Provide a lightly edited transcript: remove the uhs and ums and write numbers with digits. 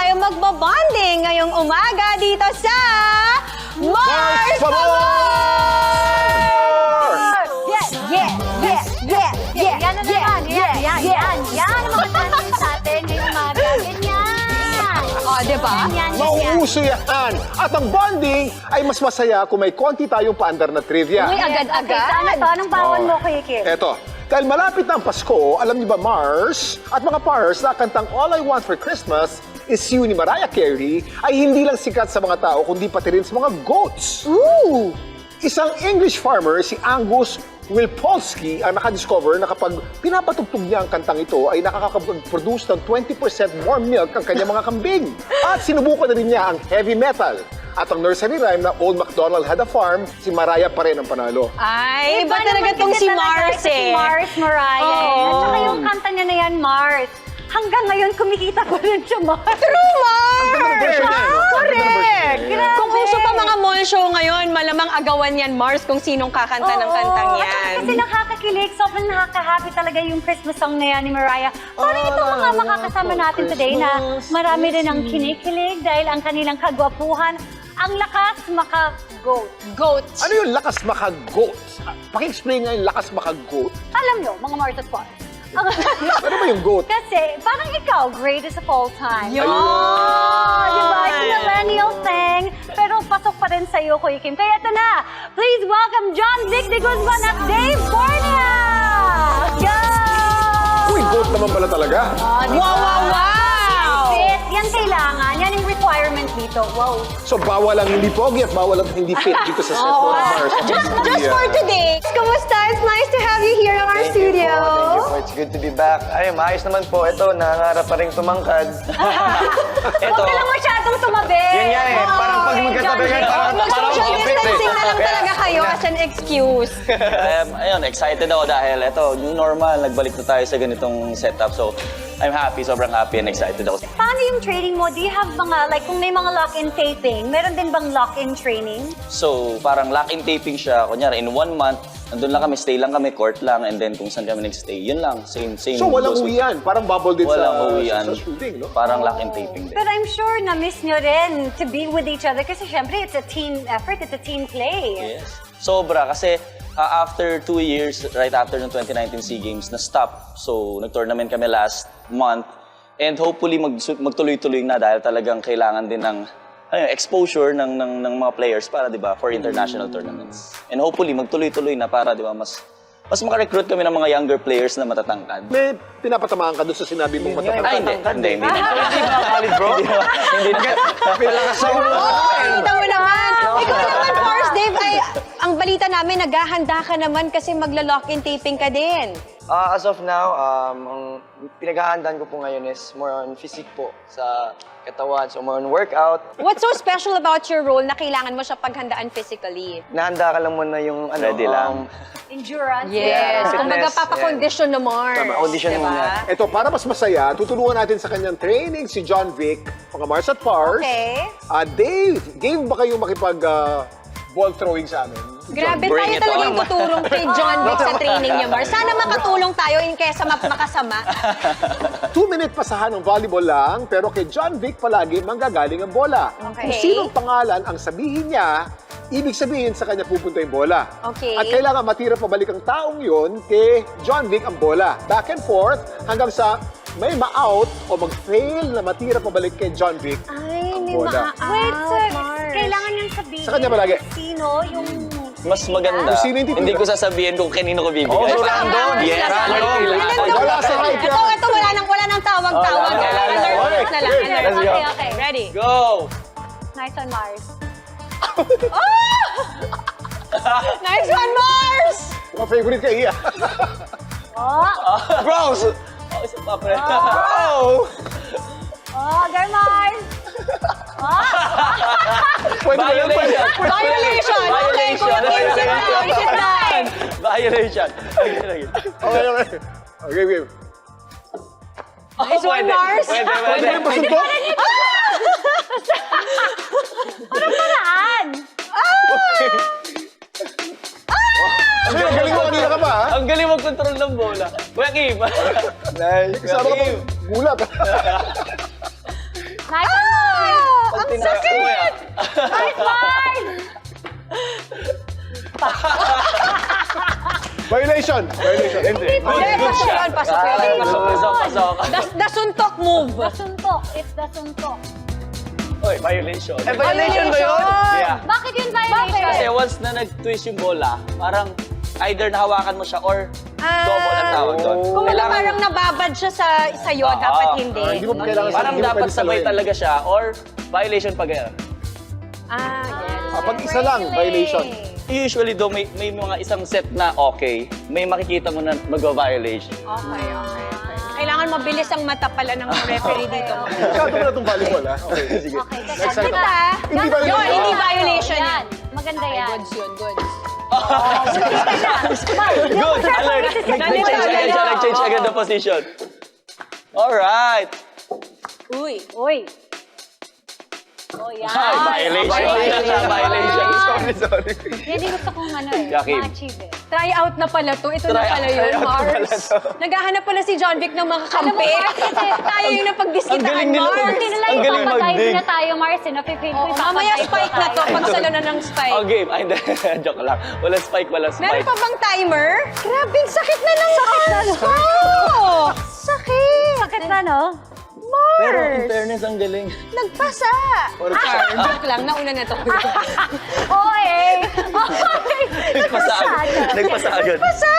tayo magbabonding ngayong umaga dito sa Mars Yan na naman. Yan ang mga tanong sa atin ngayong umaga. Ganyan. O, diba? Yan. Mauuso yan. At ang bonding ay mas masaya kung may konti tayong paandar na trivia. Uy, agad-agad. Ano to? Anong bawal mo, Kuya Kim? Eto, dahil malapit na ang Pasko, alam niyo ba, Mars at mga Pars na kantang All I Want for Christmas is You ni Mariah Carey ay hindi lang sikat sa mga tao, kundi pati rin sa mga goats. Ooh! Isang English farmer, si Angus Wilpolsky, ang nakadiscover na kapag pinapatugtog niya ang kantang ito ay nakakapag-produce ng 20% more milk ang kanyang mga kambing. At sinubukan na rin niya ang heavy metal. At ang nursery rhyme na Old MacDonald Had a Farm, si Mariah pa rin ang panalo. Ay, iba talaga tong si Mars Si eh. Mars, Mariah. Oo. At saka yung kanta niya na yan, Mars. Hanggang ngayon, kumikita pa rin siya, Mars. True, Mars! version niya, no? Correct! Grabe. Kung uso pa mga mall show ngayon, malamang agawan yan, Mars, kung sinong kakanta ng kantang Oo. yan. At saka kasi nakakakilig, sobrang nakaka-happy talaga yung Christmas song na yan ni Mariah. Parang itong mga makakasama natin today na marami rin ang kinikilig dahil ang kanilang kagwapuhan, ang lakas maka-goat. Goats. Ano yung lakas maka-goat? Paki-explain nga yung lakas maka-goat. Alam nyo, mga Mars at Pars. Ano ba yung goat? Kasi parang ikaw, greatest of all time. Yun! Diba? It's a millennial thing. Pero pasok pa rin sa'yo, Kuya Kim. Kaya ito na, please welcome John Vic de Guzman at Dave Bornia! Go! Uy, goat naman pala talaga. Wow! Fit, yan kailangan. Yan yung requirement dito. Wow. So, bawal ang hindi pogi at bawal ang hindi fit dito sa set mo, Mars. Just for today. Kumusta? It's nice to have you here in our studio. Thank you po. It's good to be back. Ay, maayos naman po. Ito, nangangarap pa rin tumangkad. Huwag Ito. ka lang masyadong tumabi. Yun nga eh. Parang pag magkatabi ka, parang Mag-social mapit eh. distancing na lang talaga kayo as an excuse. Ayun, excited ako dahil ito, yung normal, nagbalik na tayo sa ganitong setup. So, I'm happy, sobrang happy and excited ako. Paano yung training mo? Do you have mga, like, kung may mga lock-in taping, meron din bang lock-in training? So, parang lock-in taping siya. Kunyari, in 1 month, nandun lang kami, stay lang kami, court lang, and then kung saan kami nag-stay, yun lang, same. So, walang goes with- uwian. Parang bubble din Walang uwian. sa shooting, no? Parang lock-in taping din. Pero I'm sure na-miss nyo rin to be with each other kasi syempre it's a team effort, it's a team play. Yes. Sobra, kasi after 2 years, right after ng 2019 SEA Games, na-stop. So, nag-tournament kami last month. And hopefully, magtuloy-tuloy na dahil talagang kailangan din ng exposure ng mga players para, di ba, for international tournaments. And hopefully, magtuloy-tuloy na para, di ba, mas maka-recruit kami ng mga younger players na matatangkad. May pinapatamaan ka doon sa sinabi mong Ay, matatangkad. hindi. Hindi ba valid, bro? Hindi na. Kita mo naman. Ikaw naman, Mars, Dave, ay, ang balita namin, naghahanda ka naman kasi magla-lock-in taping ka din. As of now, ang pinaghahandaan ko po ngayon is more on physique po sa katawan. So, more on workout. What's so special about your role na kailangan mo siya paghandaan physically? Nahanda ka lang muna yung ano, Ready lang. Endurance. Yes. Kung fitness, magpapakondisyon na Mars. Tama, audition diba? muna. Ito, para mas masaya, tutulungan natin sa kanyang training si John Vic, mga Mars at Pars. Okay. Dave, game ba kayong makipag ball throwing sa amin? Grabe, Bring tayo it talaga on. yung tutulong kay John Vic sa training niya, Mars. Sana makatulong tayo in kesa makasama. 2-minute pasahan ng volleyball lang, pero kay John Vic palagi manggagaling ang bola. Okay. Kung sinong pangalan ang sabihin niya, ibig sabihin sa kanya pupunta yung bola. Okay. At kailangan matira pabalik ang taong yun kay John Vic ang bola. Back and forth hanggang sa may ma-out o mag-fail na matira pabalik kay John Vic Ay, ang may bola. Wait, sir. Mars. Kailangan niyang sabihin. Sa kanya palagi. Sino yung... Mas maganda, Kung sino yung titira. hindi ko sasabihin kung kanino ko bibigay. Oh, so random. Yes, Random. Wala sa hype yan. Ito, wala nang tawag-tawag. Oh, wala. Alert Okay. na lang. Okay. Alert. Let's go. Okay. Ready? Go! Nice on Mars. Nice one, Mars! Mga favorite ka, Iya. Oh, Bros! Oh, isa pa, pre. Bro! oh, there, Mars. Pwede ba yun? Violation! Violation! Okay, Kuya Kim, sit down, sit down. Violation! Okay. Okay, game. Nice one, Mars. Pwede yung pasuntok? Paraan. Ano yung galing mo kanina ka ba, ha? Ang galing mag-control ng bola. Kuya Kim! Nice. Kasama ka pa gulat. Nice one, Mars! Ang sakit! Nice, Mars! Violation! Violation. Hindi. Good shot. Pasok yun. Pasok. The suntok move. The suntok. It's the suntok. Oy, violation. Violation ba yun? Yeah. Bakit yun violation? Kasi once na nag-twist yung bola, parang either nahawakan mo siya or double ang tawag doon. Kung parang nababad siya sa'yo, Oo. dapat hindi. Hindi mo kailangan Parang hindi mo dapat pwede sabay saluhin. talaga siya or violation pag Yes. Pag isa lang, violation. Usually though, may mga isang set na okay, may makikita mo na mag-violation. Okay. Kailangan mabilis ang mata pala ng referee dito. Masyado mo na itong volleyball, ha? Okay, sige. Okay, Next time. Ganda. Hindi violation. Yun, hindi violation yan. Maganda yan. Goods yun, goods. Good! Alert! Nag-change agad the position. Alright! Uy. Uy. Oh, yan. Ay, violation. Violation. Sorry. Yan yung gusto kong Yakim. ma-achieve eh. Try out na pala to. Ito na Try pala out. yun, Try out na pala Mars. to. Naghahanap pala si John Vic ng mga Alam mo, kampi. Mars, kasi Tayo yung Ang napagdiskitaan, galing nila Mars. Hindi nila Ang yung galing papatay mag-dig. na tayo, Mars. Napipil ko Oh, mamaya spike na to. Pagsalo na ng spike. Oh, game. Ay, hindi. Joke lang. Walang spike. Meron pa bang timer? Grabe, sakit na ng arms ko! Sakit! Sakit na, no? Pero in Mars! fairness, ang galing. Nagpasa! Joke lang, nauna na to. Oo eh. Nagpasa agad. Nagpasa agad. Nagpasa!